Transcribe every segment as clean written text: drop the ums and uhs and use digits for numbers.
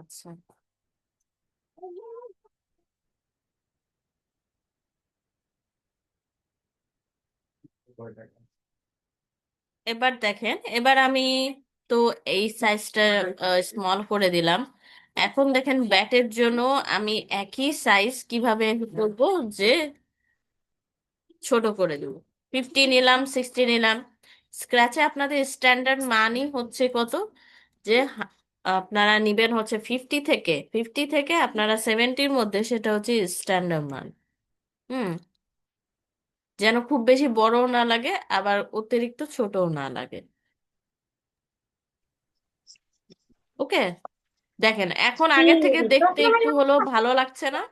আচ্ছা, এবার দেখেন, এবার আমি তো এই সাইজটা স্মল করে দিলাম। এখন দেখেন ব্যাটের জন্য আমি একই সাইজ কিভাবে করবো, যে ছোট করে দেবো। 50 নিলাম, 60 নিলাম। স্ক্র্যাচে আপনাদের স্ট্যান্ডার্ড মানই হচ্ছে কত, যে আপনারা নিবেন হচ্ছে 50 থেকে আপনারা 70-র মধ্যে, সেটা হচ্ছে স্ট্যান্ডার্ড মান। হুম, যেন খুব বেশি বড়ও না লাগে, আবার অতিরিক্ত ছোটও না লাগে। ওকে, দেখেন এখন আগের থেকে দেখতে একটু হলেও ভালো লাগছে না?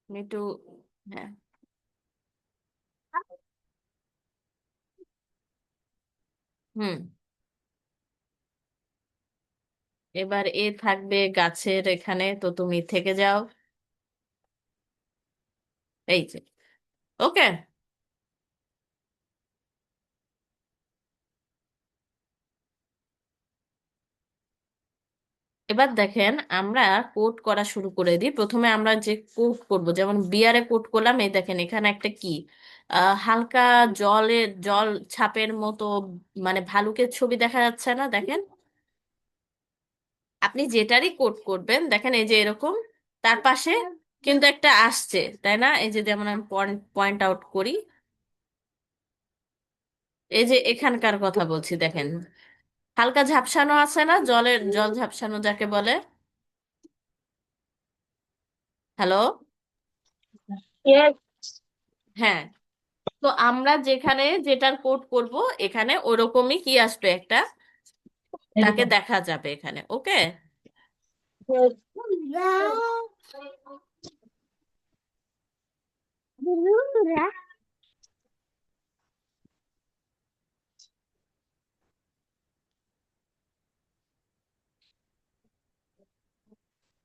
আমি একটু, হ্যাঁ, হুম। এবার এ থাকবে গাছের এখানে, তো তুমি থেকে যাও। এই যে, ওকে। এবার দেখেন আমরা কোট করা শুরু করে দিই। প্রথমে আমরা যে কোট করব, যেমন বিয়ারে কোট করলাম, এই দেখেন এখানে একটা কি হালকা জল ছাপের মতো, মানে ভালুকের ছবি দেখা যাচ্ছে না? দেখেন, আপনি যেটারই কোট করবেন, দেখেন এই যে এরকম তার পাশে কিন্তু একটা আসছে, তাই না? এই যে যেমন আমি পয়েন্ট পয়েন্ট আউট করি, এই যে এখানকার কথা বলছি, দেখেন হালকা ঝাপসানো আছে না, জল ঝাপসানো যাকে বলে। হ্যালো? Yes. হ্যাঁ, তো আমরা যেখানে যেটার কোড করব, এখানে ওরকমই কি আসবে একটা, তাকে দেখা যাবে এখানে। ওকে,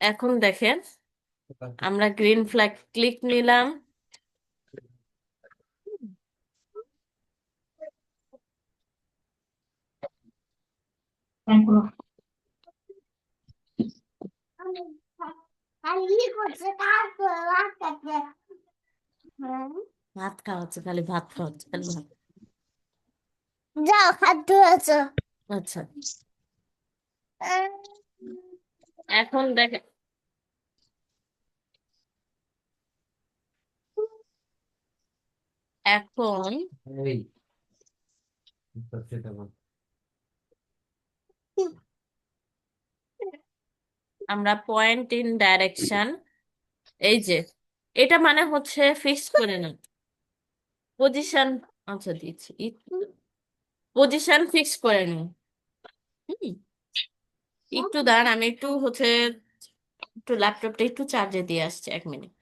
এখন দেখেন আমরা গ্রিন ফ্ল্যাগ ক্লিক নিলাম। ভাত খাওয়াচ্ছে, খালি ভাত খাওয়াচ্ছে, খালি ভাত। যাও খাদ্য আছে। আচ্ছা, এখন দেখেন, এখন আমরা পয়েন্ট ইন ডাইরেকশন, এই যে এটা মানে হচ্ছে ফিক্স করে না পজিশন। আচ্ছা দিচ্ছি, পজিশন ফিক্স করে নিন। হুম, একটু দাঁড়ান, আমি একটু হচ্ছে একটু ল্যাপটপটা একটু চার্জে দিয়ে আসছি, 1 মিনিট।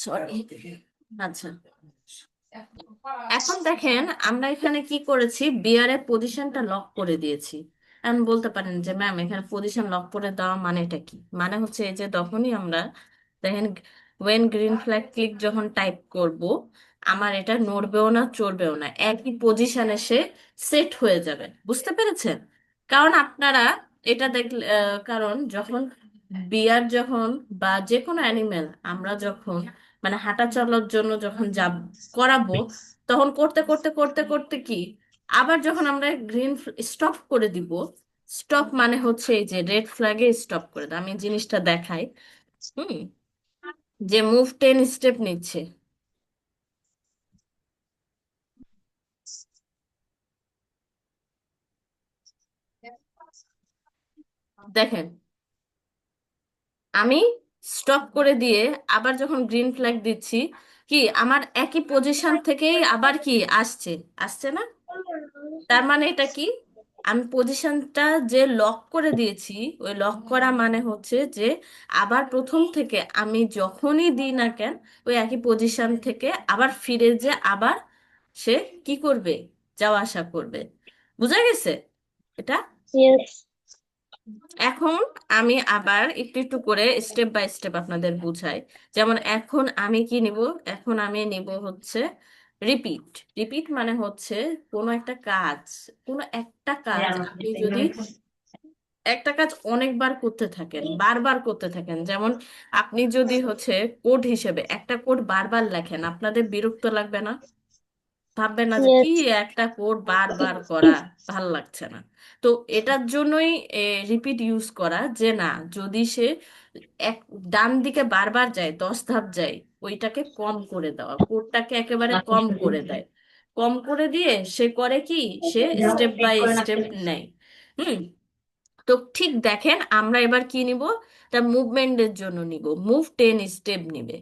সরি। আচ্ছা, এখন দেখেন আমরা এখানে কি করেছি, বিয়ারের পজিশনটা লক করে দিয়েছি। এখন বলতে পারেন যে ম্যাম এখানে পজিশন লক করে দেওয়া মানেটা কি? মানে হচ্ছে এই যে তখনই আমরা দেখেন ওয়েন গ্রিন ফ্ল্যাগ ক্লিক যখন টাইপ করব, আমার এটা নড়বেও না চড়বেও না, একই পজিশনে সে সেট হয়ে যাবে। বুঝতে পেরেছেন? কারণ আপনারা এটা দেখলে কারণ যখন বিয়ার যখন বা যে কোনো অ্যানিমেল আমরা যখন মানে হাঁটা চলার জন্য যখন যাব করাবো, তখন করতে করতে করতে করতে কি আবার যখন আমরা গ্রিন স্টপ করে দিব, স্টপ মানে হচ্ছে এই যে রেড ফ্ল্যাগে স্টপ করে দাও, আমি জিনিসটা দেখাই। হুম, যে মুভ 10 স্টেপ নিচ্ছে, দেখেন আমি স্টপ করে দিয়ে আবার যখন গ্রিন ফ্ল্যাগ দিচ্ছি, কি আমার একই পজিশন থেকেই আবার কি আসছে, আসছে না? তার মানে এটা কি, আমি পজিশনটা যে লক করে দিয়েছি, ওই লক করা মানে হচ্ছে যে আবার প্রথম থেকে আমি যখনই দিই না কেন ওই একই পজিশন থেকে আবার ফিরে যে আবার সে কি করবে, যাওয়া আসা করবে। বুঝা গেছে এটা? Yes. এখন আমি আবার একটু একটু করে স্টেপ বাই স্টেপ আপনাদের বুঝাই। যেমন এখন আমি কি নিব, এখন আমি নিব হচ্ছে রিপিট। রিপিট মানে হচ্ছে কোনো একটা কাজ, কোনো একটা কাজ আপনি যদি একটা কাজ অনেকবার করতে থাকেন, বারবার করতে থাকেন, যেমন আপনি যদি হচ্ছে কোড হিসেবে একটা কোড বারবার লেখেন, আপনাদের বিরক্ত লাগবে না? ভাববেন না যে কি Yes. একটা কোড বারবার করা, ভাল লাগছে না? তো এটার জন্যই রিপিট ইউজ করা, যে না যদি সে এক ডান দিকে বারবার যায়, 10 ধাপ যায়, ওইটাকে কম করে দেওয়া, কোডটাকে একেবারে কম করে দেয়। কম করে দিয়ে সে করে কি, সে স্টেপ বাই স্টেপ নেয়। হুম। তো ঠিক দেখেন আমরা এবার কি নিব, তা মুভমেন্টের জন্য নিব মুভ 10 স্টেপ নিবে,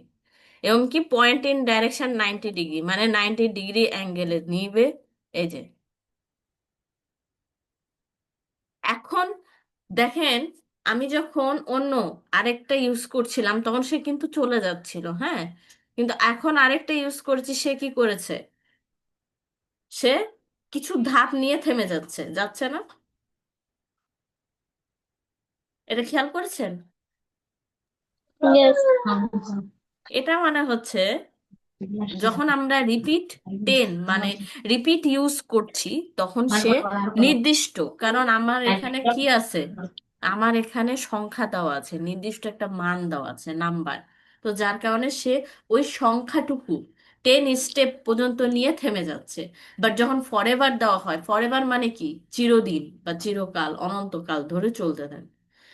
এবং কি পয়েন্ট ইন ডাইরেকশন 90 ডিগ্রি, মানে 90 ডিগ্রি অ্যাঙ্গেলে নিবে। এই যে এখন দেখেন আমি যখন অন্য আরেকটা ইউজ করছিলাম তখন সে কিন্তু চলে যাচ্ছিল, হ্যাঁ, কিন্তু এখন আরেকটা ইউজ করেছি, সে কি করেছে, সে কিছু ধাপ নিয়ে থেমে যাচ্ছে, যাচ্ছে না? এটা খেয়াল করেছেন? Yes. এটা মানে হচ্ছে যখন আমরা রিপিট 10 মানে রিপিট ইউজ করছি, তখন সে নির্দিষ্ট, কারণ আমার এখানে কি আছে, আমার এখানে সংখ্যা দেওয়া আছে, নির্দিষ্ট একটা মান দেওয়া আছে, নাম্বার। তো যার কারণে সে ওই সংখ্যাটুকু 10 স্টেপ পর্যন্ত নিয়ে থেমে যাচ্ছে। বাট যখন ফরএভার দেওয়া হয়, ফরএভার মানে কি, চিরদিন বা চিরকাল, অনন্তকাল ধরে চলতে থাকে,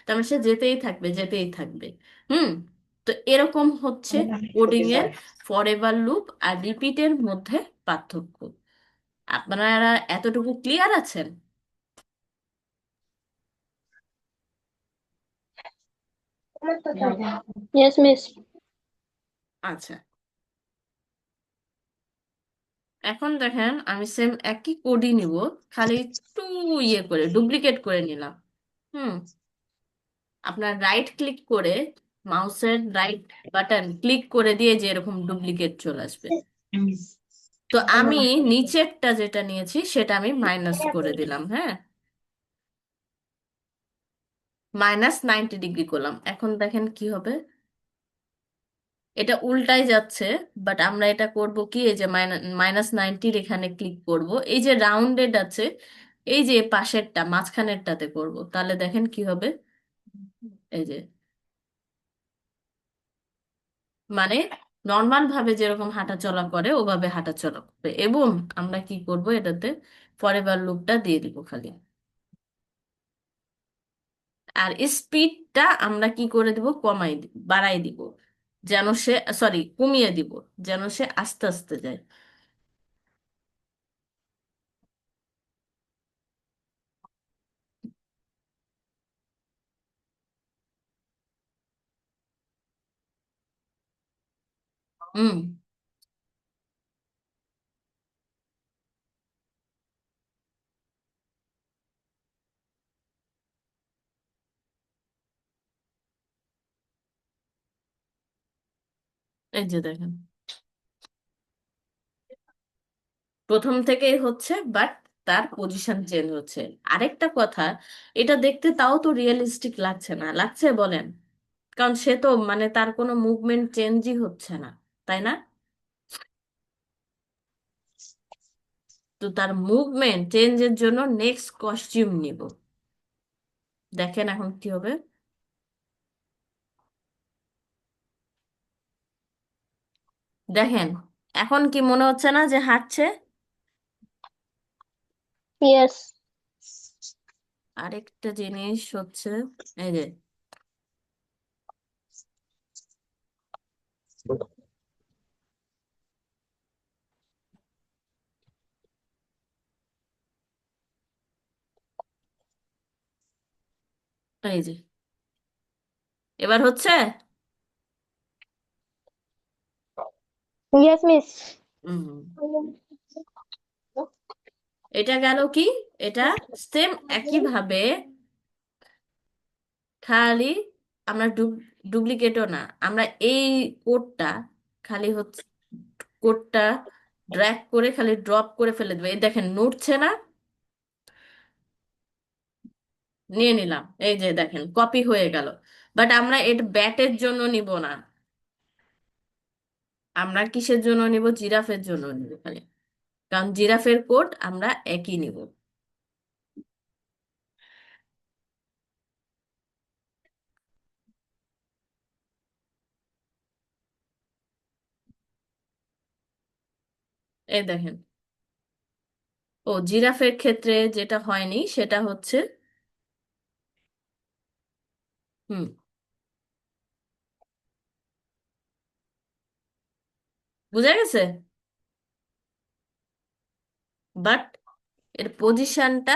তার মানে সে যেতেই থাকবে যেতেই থাকবে। হুম। তো এরকম হচ্ছে কোডিং এর ফরএভার লুপ আর রিপিটের মধ্যে পার্থক্য। আপনারা এতটুকু ক্লিয়ার আছেন? Yes, miss. আচ্ছা, এখন দেখেন আমি সেম একই কোডই নিব, খালি একটু ইয়ে করে ডুপ্লিকেট করে নিলাম। হুম। আপনার রাইট ক্লিক করে মাউসের রাইট বাটন ক্লিক করে দিয়ে যে এরকম ডুপ্লিকেট চলে আসবে। তো আমি নিচেরটা যেটা নিয়েছি সেটা আমি মাইনাস করে দিলাম, হ্যাঁ, -90 ডিগ্রি করলাম। এখন দেখেন কি হবে, এটা উল্টাই যাচ্ছে। বাট আমরা এটা করব কি, এই যে -90 এখানে ক্লিক করব, এই যে রাউন্ডেড আছে, এই যে পাশেরটা মাঝখানেরটাতে করব, তাহলে দেখেন কি হবে, এই যে মানে নর্মাল ভাবে যেরকম হাঁটা চলা করে ওভাবে হাঁটা চলা করবে। এবং আমরা কি করব, এটাতে ফরএভার লুপটা দিয়ে দিব খালি। আর স্পিডটা আমরা কি করে দিব, বাড়াই দিব, যেন সে, সরি কমিয়ে দিব, যেন সে আস্তে আস্তে যায়। হুম। এই যে দেখেন, প্রথম থেকেই হচ্ছে, বাট তার পজিশন চেঞ্জ হচ্ছে। আরেকটা কথা, এটা দেখতে তাও তো রিয়েলিস্টিক লাগছে না, লাগছে বলেন? কারণ সে তো মানে তার কোনো মুভমেন্ট চেঞ্জই হচ্ছে না, তাই না? তো তার মুভমেন্ট চেঞ্জের জন্য নেক্সট কস্টিউম নিব। দেখেন এখন কি হবে। দেখেন, এখন কি মনে হচ্ছে না যে হাঁটছে? Yes. আরেকটা জিনিস হচ্ছে, এই যে, এই যে, এবার হচ্ছে। Yes, miss. হুম। এটা গেল কি, এটা সেম একই ভাবে, খালি আমরা ডুপ্লিকেটও না, আমরা এই কোডটা খালি হচ্ছে, কোডটা ড্র্যাগ করে খালি ড্রপ করে ফেলে দেবে। এই দেখেন নড়ছে না, নিয়ে নিলাম, এই যে দেখেন কপি হয়ে গেল। বাট আমরা এটা ব্যাটের জন্য নিব না, আমরা কিসের জন্য নিব, জিরাফের জন্য নিব খালি। কারণ জিরাফের কোড আমরা একই নিব। এই দেখেন, ও জিরাফের ক্ষেত্রে যেটা হয়নি সেটা হচ্ছে, হুম, বুঝা গেছে? বাট এর পজিশনটা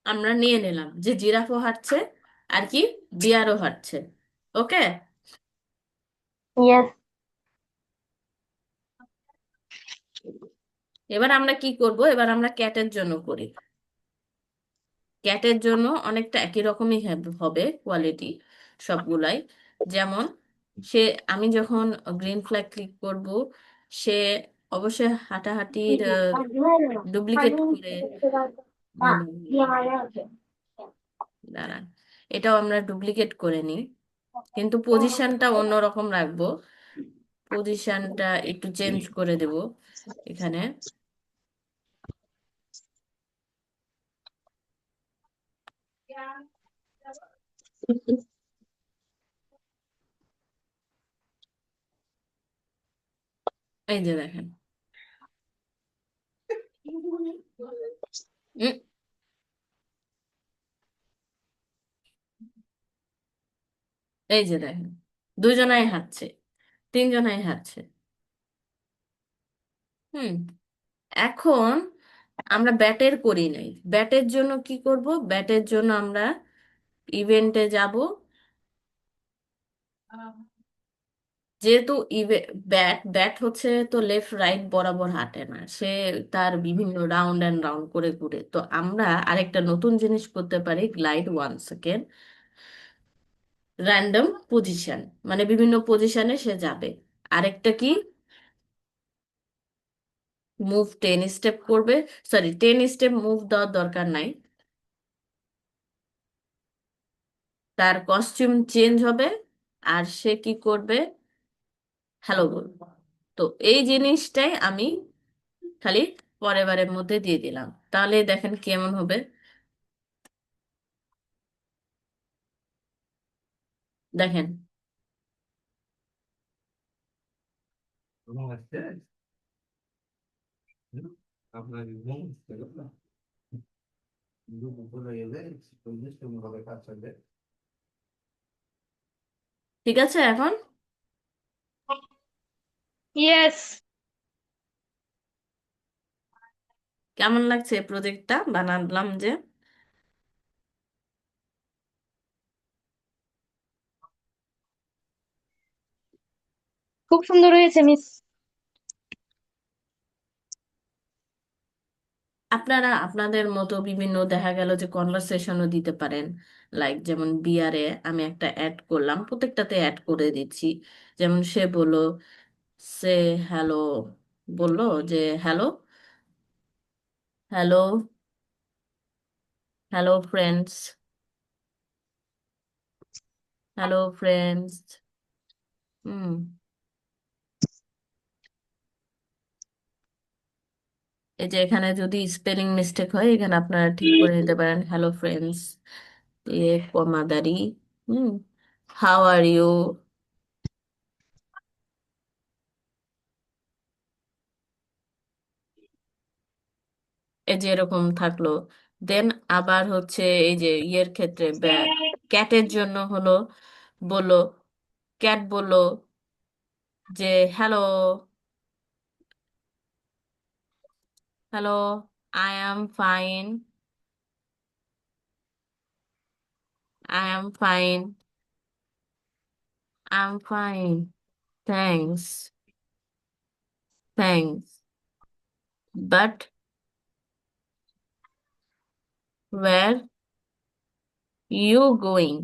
আমরা নিয়ে নিলাম, যে জিরাফও হাঁটছে আর কি, বিয়ারও হাঁটছে। ওকে। Yes. এবার আমরা কি করব, এবার আমরা ক্যাটের জন্য করি। ক্যাটের জন্য অনেকটা একই রকমই হবে কোয়ালিটি সবগুলাই। যেমন সে, আমি যখন গ্রিন ফ্ল্যাগ ক্লিক করব, সে অবশ্যই হাঁটাহাঁটির ডুপ্লিকেট করে, দাঁড়ান, এটাও আমরা ডুপ্লিকেট করে নিই, কিন্তু পজিশনটা অন্যরকম রাখবো। পজিশনটা একটু চেঞ্জ করে দেব এখানে। এই যে দেখেন, উম, এই যে দেখেন, দুজনাই হাঁটছে, তিনজনাই হাঁটছে। হুম। এখন আমরা ব্যাটের করি নাই, ব্যাটের জন্য কি করব, ব্যাটের জন্য আমরা ইভেন্টে যাব, যেহেতু ব্যাট ব্যাট হচ্ছে তো লেফট রাইট বরাবর হাঁটে না, সে তার বিভিন্ন রাউন্ড অ্যান্ড রাউন্ড করে ঘুরে। তো আমরা আরেকটা নতুন জিনিস করতে পারি, গ্লাইড 1 সেকেন্ড, র্যান্ডম পজিশন, মানে বিভিন্ন পজিশনে সে যাবে। আরেকটা কি, মুভ 10 স্টেপ করবে। সরি, 10 স্টেপ মুভ দেওয়ার দরকার নাই, তার কস্টিউম চেঞ্জ হবে আর সে কি করবে, হ্যালো বলবো। তো এই জিনিসটাই আমি খালি পরের বারের মধ্যে দিয়ে দিলাম, তাহলে দেখেন কেমন হবে। দেখেন, ঠিক আছে এখন? Yes. কেমন লাগছে প্রজেক্টটা বানালাম যে? খুব সুন্দর হয়েছে মিস। আপনারা আপনাদের মতো বিভিন্ন দেখা গেল যে কনভারসেশনও দিতে পারেন। লাইক যেমন বিয়ারে আমি একটা অ্যাড করলাম, প্রত্যেকটাতে অ্যাড করে দিচ্ছি। যেমন সে বলল, সে হ্যালো, বললো যে hello, hello, hello friends, hello friends. Hmm, এই যে এখানে যদি স্পেলিং মিস্টেক হয়, এখানে আপনারা ঠিক করে নিতে পারেন, হ্যালো ফ্রেন্ডস, এ কমাদারি, হুম, হাউ আর ইউ, এই যে এরকম থাকলো। দেন আবার হচ্ছে এই যে ইয়ের ক্ষেত্রে, ক্যাটের জন্য হলো, বললো, ক্যাট বললো যে hello, hello, I am fine, I am fine, I am fine, thanks, thanks, but where you going.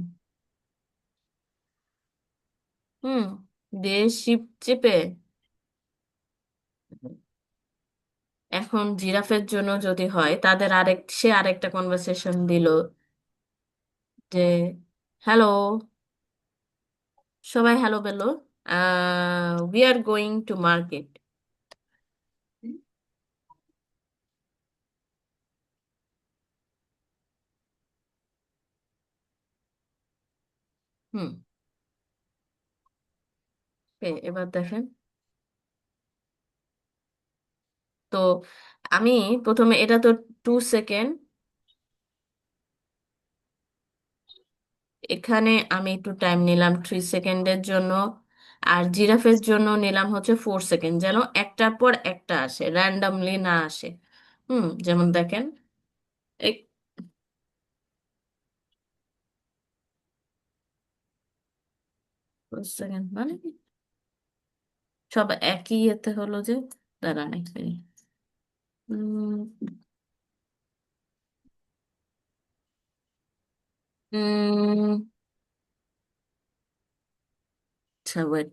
Hmm, দিয়ে শিপ চেপে, এখন জিরাফের জন্য যদি হয়, তাদের সে আরেকটা কনভারসেশন দিল যে হ্যালো, সবাই হ্যালো বললো, we are going to market. Hmm, এবার দেখেন। তো আমি প্রথমে, এটা তো 2 সেকেন্ড, এখানে আমি একটু টাইম নিলাম 3 সেকেন্ডের জন্য, আর জিরাফের জন্য নিলাম হচ্ছে 4 সেকেন্ড, যেন একটার পর একটা আসে, র্যান্ডামলি না আসে। হুম, যেমন দেখেন, এক সেকেন্ড মানে কি? সব একই ইয়েতে হলো যে, দাঁড়ান এক মিনিট। উম, উম, আচ্ছা ওয়েট,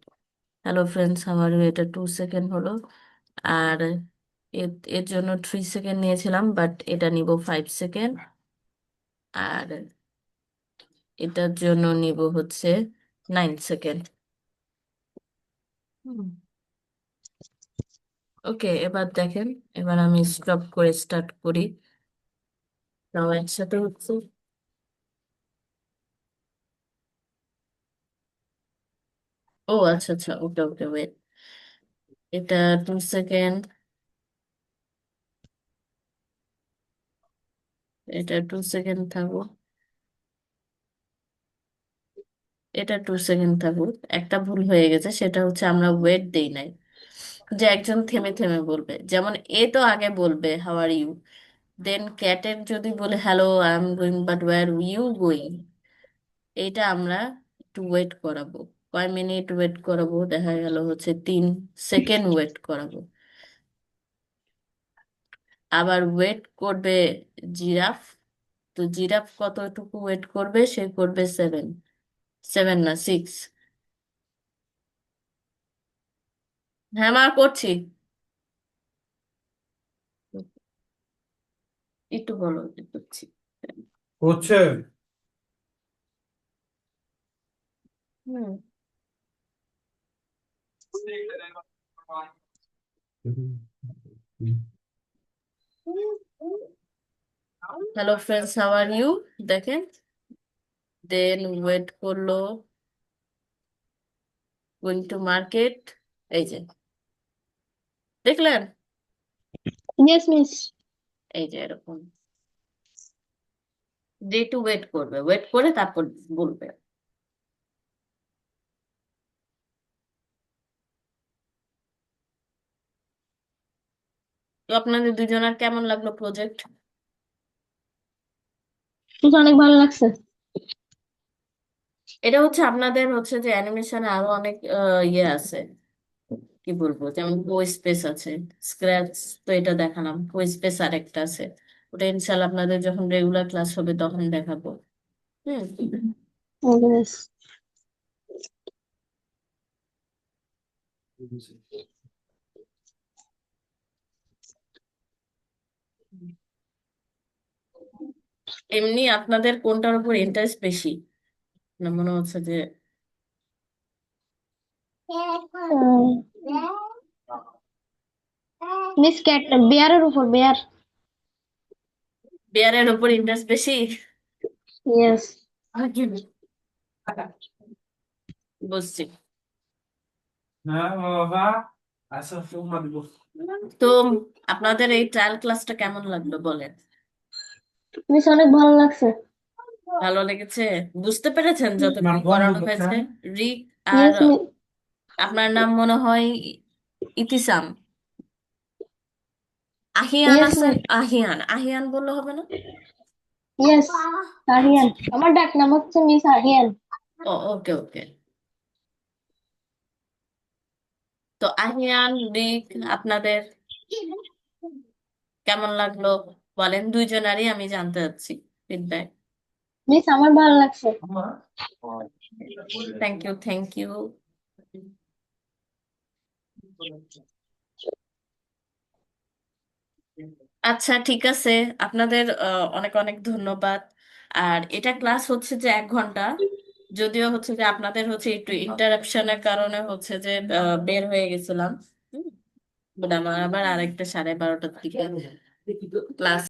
হ্যালো ফ্রেন্ডস আমার এটা 2 সেকেন্ড হলো। আর এর এর জন্য 3 সেকেন্ড নিয়েছিলাম, বাট এটা নিব 5 সেকেন্ড। আর এটার জন্য নিব হচ্ছে 9 সেকেন্ড। ওকে, এবার দেখেন, এবার আমি স্টপ করে স্টার্ট করি, তাও একসাথে হচ্ছে। ও আচ্ছা আচ্ছা, ওকে ওকে ওয়েট, এটা 2 সেকেন্ড, এটা 2 সেকেন্ড থাকবো, এটা 2 সেকেন্ড থাকুক। একটা ভুল হয়ে গেছে, সেটা হচ্ছে আমরা ওয়েট দেই নাই, যে একজন থেমে থেমে বলবে, যেমন এ তো আগে বলবে হাউ আর ইউ, দেন ক্যাটের যদি বলে hello I am going but where you going, এইটা আমরা একটু ওয়েট করাবো। কয় মিনিট ওয়েট করাবো, দেখা গেল হচ্ছে 3 সেকেন্ড ওয়েট করাবো। আবার ওয়েট করবে জিরাফ। তো জিরাফ কতটুকু ওয়েট করবে, সে করবে 7, 7 না 6। হ্যাঁ মা, করছি। একটু বলো, একটু করছি। হচ্ছে। হুম। Hello friends, how are you? দেখেন, দেন ওয়েট করলো, গোয়িং টু মার্কেট। এই যে দেখলেন, ইয়েস মিস। এই যে এরকম ডে টু ওয়েট করবে, ওয়েট করে তারপর বলবে। তো আপনাদের দুজনের কেমন লাগলো প্রজেক্ট? মিস অনেক ভালো লাগছে। এটা হচ্ছে আপনাদের হচ্ছে যে অ্যানিমেশনে আরো অনেক ইয়ে আছে, কি বলবো, যেমন কো স্পেস আছে, স্ক্র্যাচ, তো এটা দেখালাম। কো স্পেস আরেকটা আছে, ওটা ইনশাল্লাহ আপনাদের যখন রেগুলার ক্লাস হবে তখন দেখাবো। হুম। ইয়েস। এমনি আপনাদের কোনটার উপর ইন্টারেস্ট বেশি? না মনে হচ্ছে যে মিস ক্যাট বেয়ারের উপর বেয়ার। বেয়ারের উপর ইন্টারেস্ট বেশি। ইয়েস। বুঝছি। হ্যাঁ বাবা, আচ্ছা ফোন দিব। তো আপনাদের এই ট্রায়াল ক্লাসটা কেমন লাগলো বলেন? মিস অনেক ভালো লাগছে। ভালো লেগেছে? বুঝতে পেরেছেন মানে যতটুকু বন্ধ করানো হয়েছে? করছেন। রিক আর ইয়েস মিস। আপনার নাম মনে হয় ইতিসাম। আহিয়ান ইয়েস আছে। মিস। আহিয়ান, আহিয়ান বললে হবে না? ইয়েস। আচ্ছা। আহিয়ান, আমার ডাক নাম হচ্ছে মিস আহিয়ান। ও, ওকে ওকে। তো আহিয়ান, রিক, আপনাদের কেমন লাগলো বলেন, দুইজনারই আমি জানতে চাচ্ছি ফিডব্যাক। মিস আমার ভালো লাগছে। Thank you, thank you. আচ্ছা ঠিক আছে, আপনাদের অনেক অনেক ধন্যবাদ। আর এটা ক্লাস হচ্ছে যে 1 ঘন্টা, যদিও হচ্ছে যে আপনাদের হচ্ছে একটু ইন্টারাপশনের কারণে হচ্ছে যে বের হয়ে গেছিলাম। বাট আমার আবার আরেকটা 12:30টার দিকে ক্লাস